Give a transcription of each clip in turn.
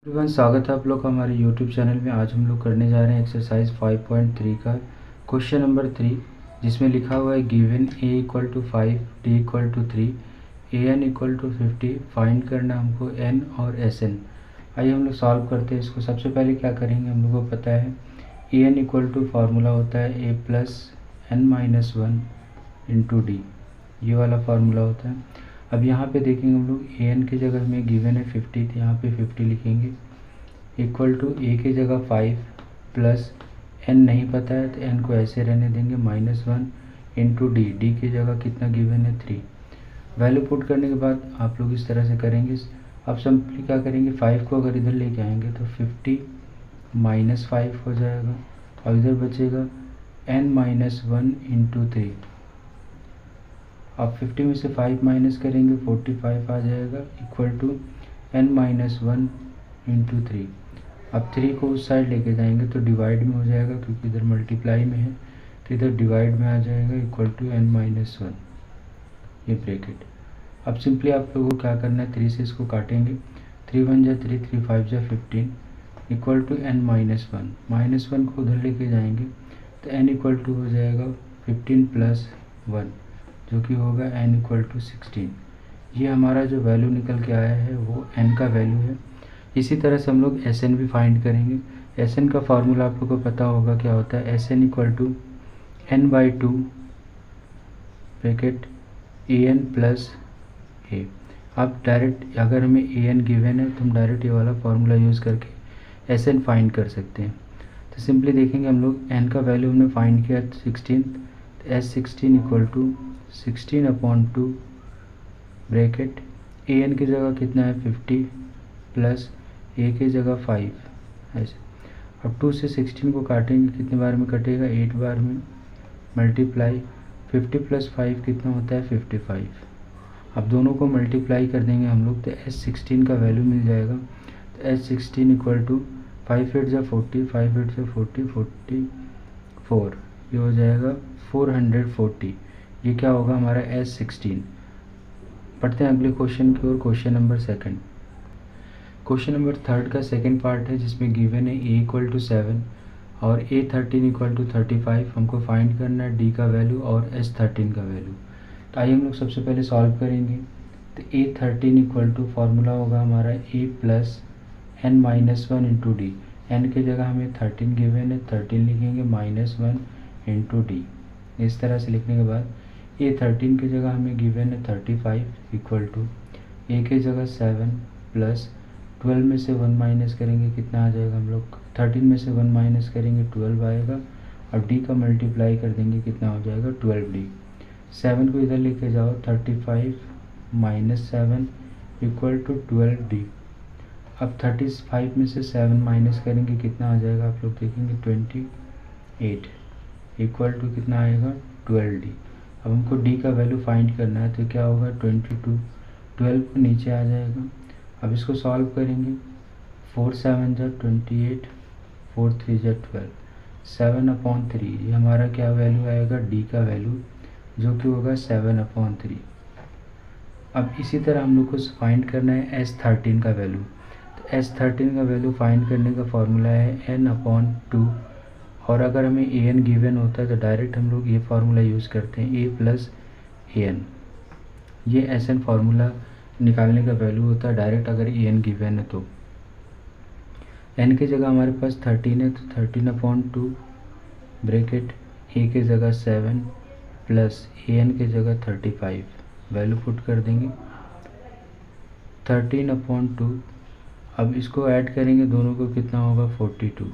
Everyone, स्वागत है आप लोग का हमारे यूट्यूब चैनल में। आज हम लोग करने जा रहे हैं एक्सरसाइज 5.3 का क्वेश्चन नंबर 3, जिसमें लिखा हुआ है given a equal to 5, d equal to 3, an equal to 50। Find करना हमको n और sn। आइए हम लोग सॉल्व करते हैं इसको। सबसे पहले क्या करेंगे, हम लोग को पता है an इक्वल टू फार्मूला होता है a plus n minus 1 into D, ये वाला फार्मूला होता है। अब यहाँ पे देखेंगे हम लोग an की जगह हमें गिवन है 50, तो यहाँ पे 50 लिखेंगे इक्वल टू a की जगह 5 प्लस n नहीं पता है तो n को ऐसे रहने देंगे -1 इंटू डी की जगह कितना गिवन है 3। वैल्यू पुट करने के बाद आप लोग इस तरह से करेंगे। अब सिंपली क्या करेंगे, 5 को अगर इधर लेके आएंगे तो 50 माइनस 5 हो जाएगा और इधर बचेगा n माइनस 1 इंटू 3। अब 50 में से 5 माइनस करेंगे 45 आ जाएगा equal to n minus 1 into 3। अब 3 को उस साइड लेके जाएंगे तो डिवाइड में हो जाएगा, क्योंकि इधर मल्टीप्लाई में है तो इधर डिवाइड में आ जाएगा इक्वल टू n माइनस 1, ये ब्रैकेट। अब सिंपली आप लोगों को क्या करना है, 3 से इसको काटेंगे, 3 1 जा 3, 3 5 जा 15 equal to n minus 1। Minus 1 को उधर लेके जाएंगे तो n इक्वल टू हो जाएगा 15 प्लस 1, जो कि होगा n इक्वल टू 16। ये हमारा जो वैल्यू निकल के आया है वो n का वैल्यू है। इसी तरह से हम लोग Sn भी फाइंड करेंगे। Sn का फार्मूला आप लोग को पता होगा क्या होता है, Sn equal to n by 2 bracket an plus a। अब डायरेक्ट अगर हमें an गिवन है तो हम डायरेक्ट ये वाला फार्मूला यूज़ करके Sn फाइंड कर सकते हैं। तो सिंपली देखेंगे हम लोग n का वैल्यू हमने फाइंड किया 16, तो S16 equal to 16/2 bracket an की जगह कितना है 50 प्लस a की जगह 5 ऐसे। अब 2 से 16 को काटेंगे, कितने बार में कटेगा 8 बार में, मल्टीप्लाई 50 प्लस 5 कितना होता है 55। अब दोनों को मल्टीप्लाई कर देंगे हम लोग तो S16 का वैल्यू मिल जाएगा। तो S16 इक्वल टू 5 8 जा 40, 5 8 जा 40, 44, ये हो जाएगा 440। ये क्या होगा हमारा S16। पढ़ते हैं अगले क्वेश्चन की ओर, क्वेश्चन नंबर 2। क्वेश्चन नंबर 3 का सेकंड पार्ट है, जिसमें गिवन है a इक्वल टू 7 और a13 इक्वल टू 35। हमको फाइंड करना है d का वैल्यू और S13 का वैल्यू। तो आइए हम लोग सबसे पहले सॉल्व करेंगे। तो a13 इक्वल टू फार्मूला होगा हमारा a plus n minus 1 into D. n की जगह हमें 13 गिवन है, 13 लिखेंगे -1 इंटू डी। इस तरह से लिखने के बाद a13 की जगह हमें गिवन है 35 इक्वल टू a की जगह 7 प्लस 12 में से 1 माइनस करेंगे कितना आ जाएगा, हम लोग 13 में से 1 माइनस करेंगे 12 आएगा और d का मल्टीप्लाई कर देंगे कितना हो जाएगा 12d। 7 को इधर लेके जाओ, 35 माइनस 7 इक्वल टू 12d। अब 35 में से 7 माइनस करेंगे कितना आ जाएगा, आप लोग देखेंगे 28 इक्वल टू कितना आएगा 12d। अब हमको d का वैल्यू फाइंड करना है, तो क्या होगा 22, 12 को नीचे आ जाएगा। अब इसको सॉल्व करेंगे, 4 7 जा 28, 4 3 जा 12, 7/3। ये हमारा क्या वैल्यू आएगा d का वैल्यू, जो कि होगा 7/3। अब इसी तरह हम लोग को फाइंड करना है S13 का वैल्यू। तो S13 का वैल्यू फाइंड करने का फॉर्मूला है n/2। और अगर हमें an गिवन होता है तो डायरेक्ट हम लोग ये फार्मूला यूज़ करते हैं a प्लस an। ये Sn फार्मूला निकालने का वैल्यू होता है डायरेक्ट अगर an गिवन है तो। n की जगह हमारे पास 13 है, तो 13/2 ब्रैकेट a की जगह 7 प्लस an की जगह 35 वैल्यू पुट कर देंगे 13/2। अब इसको ऐड करेंगे दोनों को, कितना होगा 42।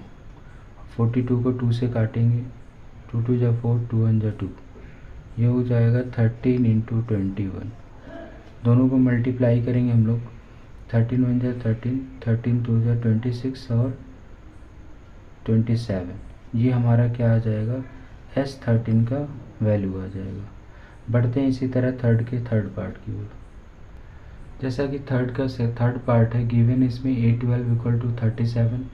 42 को 2 से काटेंगे, 2 2 जा 4, 2 1 जा 2, ये हो जाएगा 13 इंटू 21। दोनों को मल्टीप्लाई करेंगे हम लोग, 13 1 जा 13, 13 2 जा 26 और 27। ये हमारा क्या आ जाएगा S13 का वैल्यू आ जाएगा। बढ़ते हैं इसी तरह थर्ड पार्ट की ओर। जैसा कि थर्ड पार्ट है, गिवन इसमें a12 equal to 37,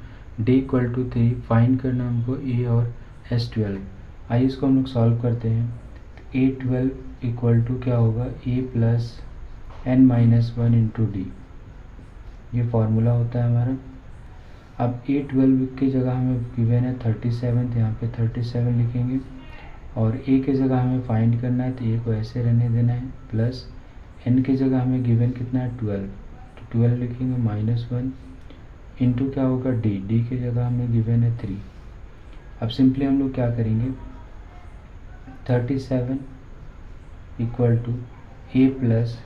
d equal to 3। Find करना हमको a और S12। आइए इसको हम लोग सॉल्व करते हैं। a12 इक्वल टू क्या होगा a plus n minus 1 into D, ये फार्मूला होता है हमारा। अब A12 की जगह हमें गिवन है 37, तो यहाँ पे 37 लिखेंगे, और A की जगह हमें फाइंड करना है तो A को ऐसे रहने देना है, प्लस N की जगह हमें गिवन कितना है 12, तो 12 लिखेंगे, -1 इंटू क्या होगा D की जगह हमें गिवन है 3। अब सिंपली हम लोग क्या करेंगे, 37 इक्वल टू A प्लस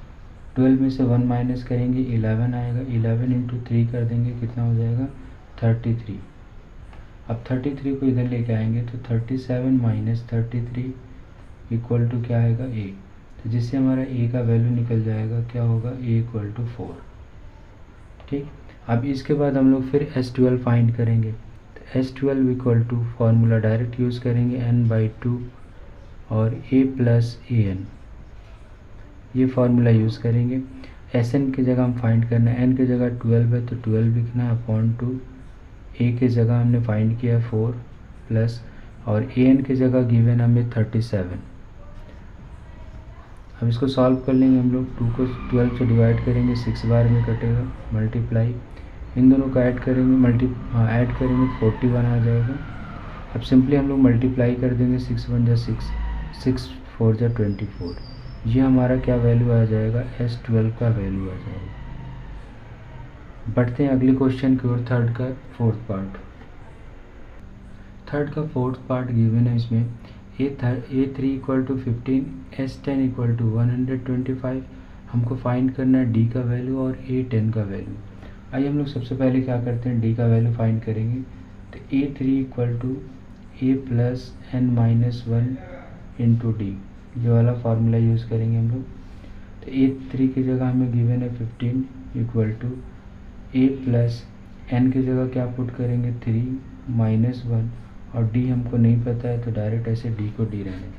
12 में से 1 माइनस करेंगे 11 आएगा, 11 इंटू 3 कर देंगे, कितना हो जाएगा 33। अब 33 को इधर लेके आएंगे तो 37 माइनस 33 इक्वल टू क्या आएगा A, तो जिससे हमारा A का वैल्यू निकल जाएगा, क्या होगा A इक्वल टू 4। ठीक, अब इसके बाद हम लोग फिर S12 फाइंड करेंगे, तो S12 equal to formula direct use करेंगे n/2 और A प्लस AN, ये फार्मूला यूज़ करेंगे। Sn की जगह हम फाइंड करना है, n की जगह 12 है तो 12 लिखना है अपॉन 2, A की जगह हमने फाइंड किया 4 प्लस, और AN की जगह गिवन हमें 37। अब इसको सॉल्व कर लेंगे हम लोग, 2 को 12 से डिवाइड करेंगे 6 बार में कटेगा, मल्टीप्लाई इन दोनों को ऐड करेंगे, ऐड करेंगे 41 आ जाएगा। अब सिंपली हम लोग मल्टीप्लाई कर देंगे, 6 1 जा 6, 6 4 जा 24, ये हमारा क्या वैल्यू आ जाएगा, S12 का वैल्यू आ जाएगा। बढ़ते हैं अगले क्वेश्चन की ओर, थर्ड का फोर्थ पार्ट। थर्ड का फोर्थ पार्ट गिवन है, इसमें A3 equal to 15, S10 equal to 125, हमको फाइंड करना है D का वैल्यू और A10 का वैल्यू। आइए हम लोग सबसे पहले क्या करते हैं, D का वैल्यू फाइंड करेंगे, तो A3 equal to A plus n-1 into D, ये वाला फार्मूला यूज़ करेंगे हम लोग। तो A3 की जगह हमें गिवन है 15 equal to A plus n की जगह क्या पुट करेंगे 3 -1, और D हमको नहीं पता है तो डायरेक्ट ऐसे D को D रहने दें।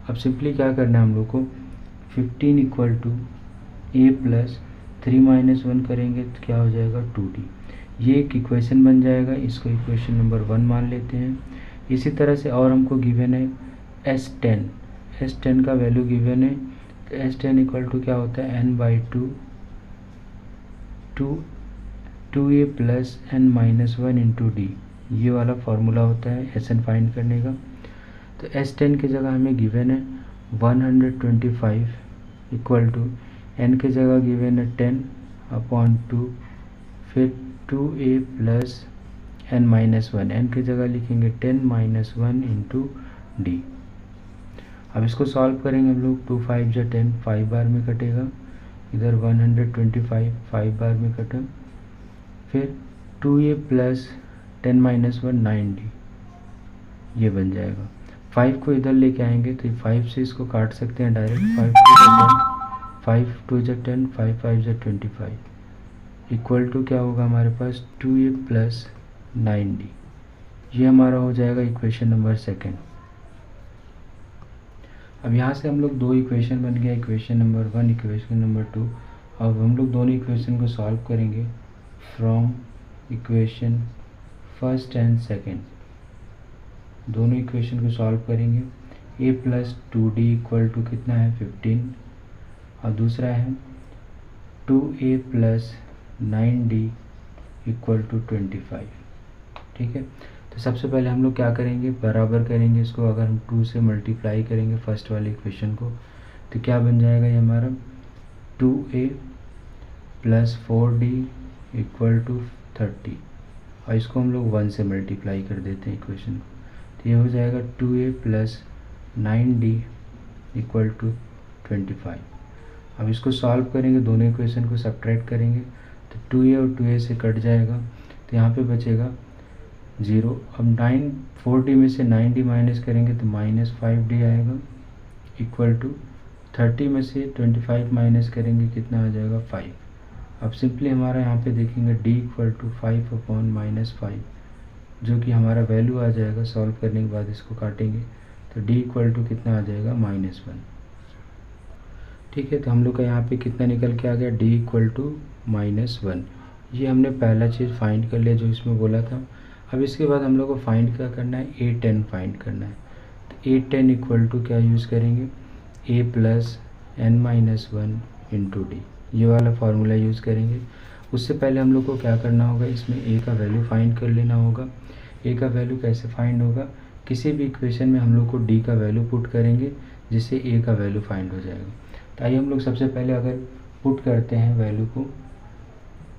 अब सिंपली क्या करना है हम लोग को, 15 इक्वल टू A प्लस 3 -1 करेंगे तो क्या हो जाएगा 2D, ये एक इक्वेशन बन जाएगा, इसको इक्वेशन नंबर 1 मान लेते हैं। इसी तरह से और हमको गिवन है S10 का वैल्यू गिवन है, तो S10 इक्वल टू क्या होता है n/2 2A plus n-1 into D, ये वाला फार्मूला होता है Sn फाइंड करने का। तो S10 की जगह हमें गिवन है 125 इक्वल टू n की जगह गिवन है 10 अपॉन 2, फिर 2A प्लस n-1, n की जगह लिखेंगे 10 -1 इंटू D। अब इसको सॉल्व करेंगे हम लोग, 2 5 जा 10, 5 बार में कटेगा, इधर 125 5 बार में कटा, फिर 2A प्लस 10 -1 9D, ये बन जाएगा। 5 को इधर लेके आएंगे तो 5 से इसको काट सकते हैं डायरेक्ट, 5 2 जा 10 5 5 जा 25 इक्वल टू क्या होगा हमारे पास 2A प्लस 9D, ये हमारा हो जाएगा इक्वेशन नंबर सेकेंड। अब यहाँ से हम लोग दो इक्वेशन बन गया, इक्वेशन नंबर 1 इक्वेशन नंबर 2। अब हम लोग दोनों इक्वेशन को सॉल्व करेंगे from equation first and second, दोनों इक्वेशन को सॉल्व करेंगे। A plus 2D equal to कितना है 15, और दूसरा है 2A plus 9D equal to 25। ठीक है, तो सबसे पहले हम लोग क्या करेंगे, बराबर करेंगे इसको। अगर हम 2 से मल्टीप्लाई करेंगे फर्स्ट वाले इक्वेशन को तो क्या बन जाएगा ये हमारा 2A plus 4D equal to 30, और इसको हम लोग 1 से मल्टीप्लाई कर देते हैं इक्वेशन को, तो ये हो जाएगा 2A plus 9D equal to 25। अब इसको सॉल्व करेंगे, दोनों इक्वेशन को सब्ट्रैक्ट करेंगे तो 2A और 2A से कट जाएगा, तो यहाँ पे बचेगा 0। अब 4D में से 9D माइनस करेंगे तो -5D आएगा इक्वल टू 30 में से 25 माइनस करेंगे कितना आ जाएगा 5। अब सिंपली हमारा यहाँ पे देखेंगे D इक्वल टू 5 अपॉन -5, जो कि हमारा वैल्यू आ जाएगा। सॉल्व करने के बाद इसको काटेंगे तो D इक्वल टू कितना आ जाएगा -1। ठीक है, तो हम लोग का यहाँ पे कितना निकल के आ गया D इक्वल टू -1। ये हमने पहला चीज़ फाइंड कर लिया जो इसमें बोला था। अब इसके बाद हम लोग को फाइंड क्या करना है, A10 फाइंड करना है। तो A10 इक्वल टू क्या यूज़ करेंगे, A plus n-1 into D, ये वाला फार्मूला यूज़ करेंगे। उससे पहले हम लोग को क्या करना होगा, इसमें ए का वैल्यू फाइंड कर लेना होगा। ए का वैल्यू कैसे फाइंड होगा, किसी भी इक्वेशन में हम लोग को डी का वैल्यू पुट करेंगे जिससे ए का वैल्यू फाइंड हो जाएगा। तो आइए हम लोग सबसे पहले अगर पुट करते हैं वैल्यू को,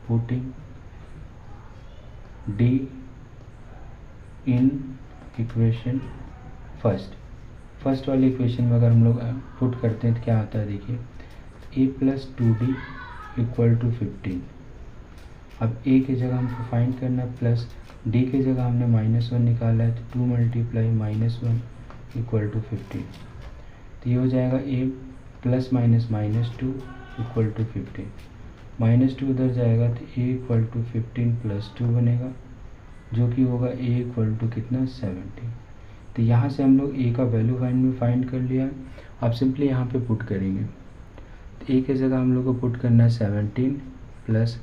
putting D in equation first वाली इक्वेशन में अगर हम लोग पुट करते हैं तो क्या आता है, देखिए ए प्लस 2d इक्वल टू 15। अब ए की जगह हमको फाइंड करना है प्लस, डी की जगह हमने -1 निकाला है तो 2 मल्टीप्लाई -1 इक्वल टू 15। तो ये हो जाएगा ए प्लस माइनस -2 इक्वल टू 15, -2 उधर जाएगा तो ए इक्वल टू 15 प्लस 2 बनेगा, जो कि होगा ए इक्वल टू कितना 70। तो यहाँ से हम लोग ए का वैल्यू फाइंड कर लिया। अब सिंपली यहाँ पे पुट करेंगे, तो ए की जगह हम लोग को पुट करना है 17 प्लस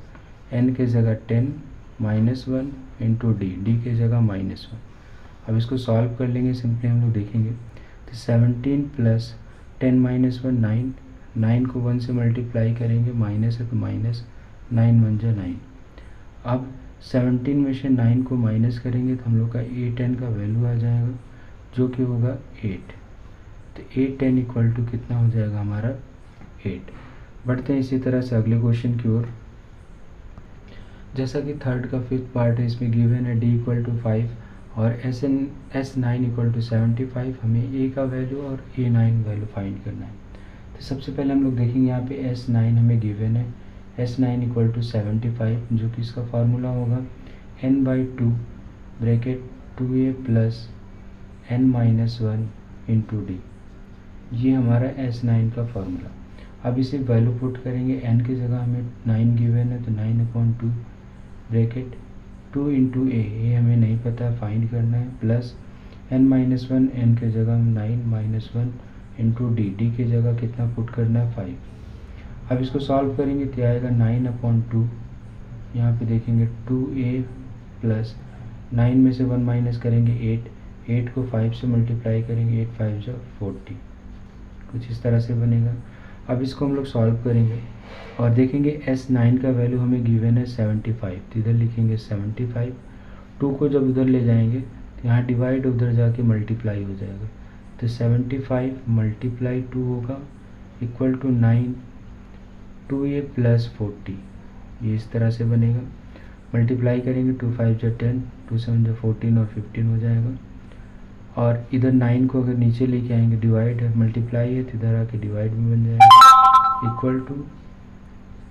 एन के जगह 10 -1 इंटू डी की जगह -1। अब इसको सॉल्व कर लेंगे, सिंपली हम लोग देखेंगे तो 17 प्लस 10 -1 9, 9 को 1 से मल्टीप्लाई करेंगे, माइनस है तो माइनस, 9 1 जा 9। अब 17 में से 9 को माइनस करेंगे तो हम लोग का 8n का वैल्यू आ जाएगा, जो कि होगा 8। तो 8n इक्वल टू कितना हो जाएगा हमारा 8। बढ़ते हैं इसी तरह से अगले क्वेश्चन की ओर। जैसा कि थर्ड का फिफ्थ पार्ट है, इसमें गिवन है d इक्वल टू 5 और S9 इक्वल टू 75। हमें a का वैल्यू और A9 वैल्यू फाइंड करना है। तो सबसे पहले हम लोग देखेंगे यहाँ पे S9 हमें गिवन है, S9 इक्वल टू 75, जो कि इसका फार्मूला होगा n/2 bracket 2a plus n-1 into D. ये हमारा S9 का फार्मूला। अब इसे वैल्यू पुट करेंगे, n की जगह हमें 9 गिवन है तो 9/2 ब्रैकेट 2 इंटू ए हमें नहीं पता फाइंड करना है, प्लस n-1, n की जगह हम 9-1 इंटू डी की जगह कितना पुट करना है 5। अब इसको सॉल्व करेंगे तो आएगा 9/2, यहाँ पे देखेंगे 2a प्लस 9 में से 1 माइनस करेंगे 8 को 5 से मल्टीप्लाई करेंगे, 8 5 जा 40, कुछ इस तरह से बनेगा। अब इसको हम लोग सॉल्व करेंगे और देखेंगे S9 का वैल्यू हमें गिवन है 75, तो इधर लिखेंगे 75। 2 को जब उधर ले जाएंगे तो यहाँ डिवाइड उधर जाके मल्टीप्लाई हो जाएगा, तो 75 मल्टीप्लाई 2 होगा इक्वल टू 9 2a प्लस 40। ये इस तरह से बनेगा, मल्टीप्लाई करेंगे 2 5 जा 10, 2 7 जा 14 और 15 हो जाएगा। और इधर 9 को अगर नीचे लेके आएंगे, डिवाइड है मल्टीप्लाई है तो इधर आके डिवाइड में बन जाएगा, इक्वल टू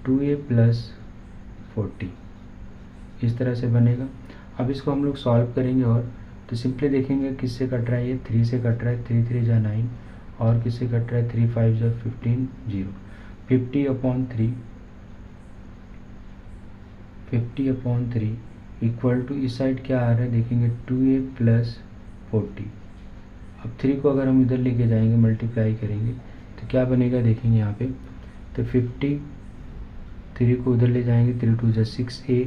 2a प्लस 40, इस तरह से बनेगा। अब इसको हम लोग सॉल्व करेंगे और तो सिंपली देखेंगे किससे कट रहा है, ये 3 से कट रहा है, 3 3 जा 9, और किससे कट रहा है 3 5 जा 15 0, 50/3 इक्वल टू इस साइड क्या आ रहा है, देखेंगे 2a प्लस 40। अब 3 को अगर हम इधर लेके जाएंगे मल्टीप्लाई करेंगे तो क्या बनेगा, देखेंगे यहाँ पे तो 50, 3 को उधर ले जाएंगे 3 2 जा 6a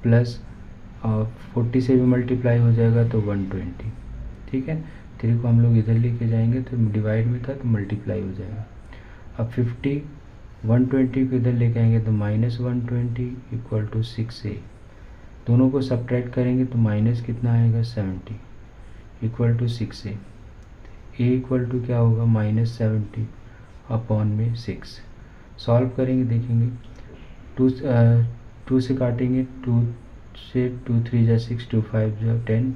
प्लस 40 से भी मल्टीप्लाई हो जाएगा तो 120, ठीक है। 3 को हम लोग इधर लेके जाएंगे तो डिवाइड में था तो मल्टीप्लाई हो जाएगा। अब 50 120 को इधर लेके आएंगे तो -120 इक्वल टू 6a, दोनों को सब्ट्रैक्ट करेंगे तो माइनस कितना आएगा 70 equal to 6a। a equal to क्या होगा -70/6। सॉल्व करेंगे, देखेंगे 2 से काटेंगे, 2 से 2 3 जा 6, 2 5 जा 10,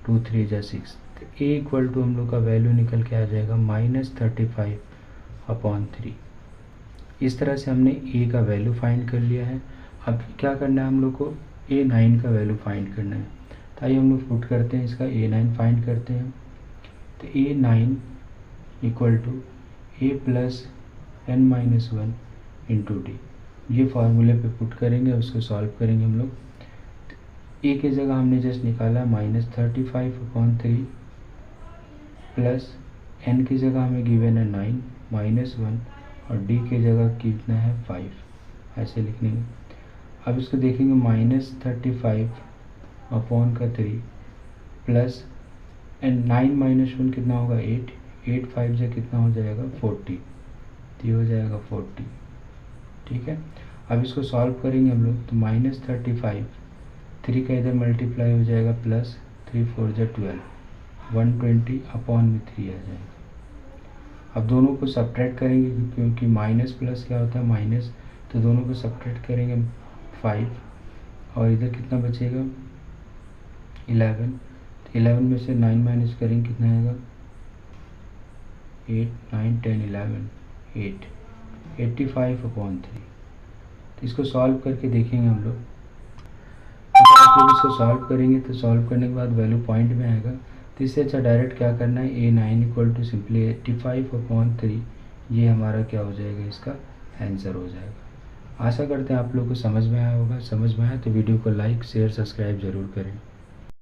2 3 जा 6, तो a इक्वल टू हम लोग का वैल्यू निकल के आ जाएगा -35/3। इस तरह से हमने a का वैल्यू फाइंड कर लिया है। अब क्या करना है हम लोग को, A9 का वैल्यू फाइंड करना है। तो आइए हम लोग पुट करते हैं, इसका A9 फाइंड करते हैं। तो A9 equal to a plus n-1 into D, ये फार्मूले पे पुट करेंगे, उसको सॉल्व करेंगे हम लोग। तो a की जगह हमने जस्ट निकाला -35/3 प्लस n की जगह हमें गिवन है 9 -1 और d की जगह कितना है 5, ऐसे लिखने। अब इसको देखेंगे -35/3 प्लस एंड 9 - 1 कितना होगा 8, 8 5 से कितना हो जाएगा 40, तो ये हो जाएगा 40, ठीक है। अब इसको सॉल्व करेंगे हम लोग तो -35, 3 का इधर मल्टीप्लाई हो जाएगा प्लस 3 4 जा 12, 120 अपॉन में 3 आ जाएगा। अब दोनों को सब्ट्रैक्ट करेंगे क्योंकि माइनस प्लस क्या होता है माइनस, तो दोनों को सब्ट्रैक्ट करेंगे 5 और इधर कितना बचेगा 11, तो 11 में से 9 माइनस करेंगे कितना आएगा 8 9 10 11 8, 85 अपॉन 3। तो इसको सॉल्व करके देखेंगे हम लोग। अगर आप लोग इसको सॉल्व करेंगे तो सॉल्व करने के बाद वैल्यू पॉइंट में आएगा, तो इससे अच्छा डायरेक्ट क्या करना है A9 equal to simply 85 upon 3, ये हमारा क्या हो जाएगा इसका आंसर हो जाएगा। आशा करते हैं आप लोग को समझ में आया होगा। समझ में आया तो वीडियो को लाइक शेयर सब्सक्राइब ज़रूर करें।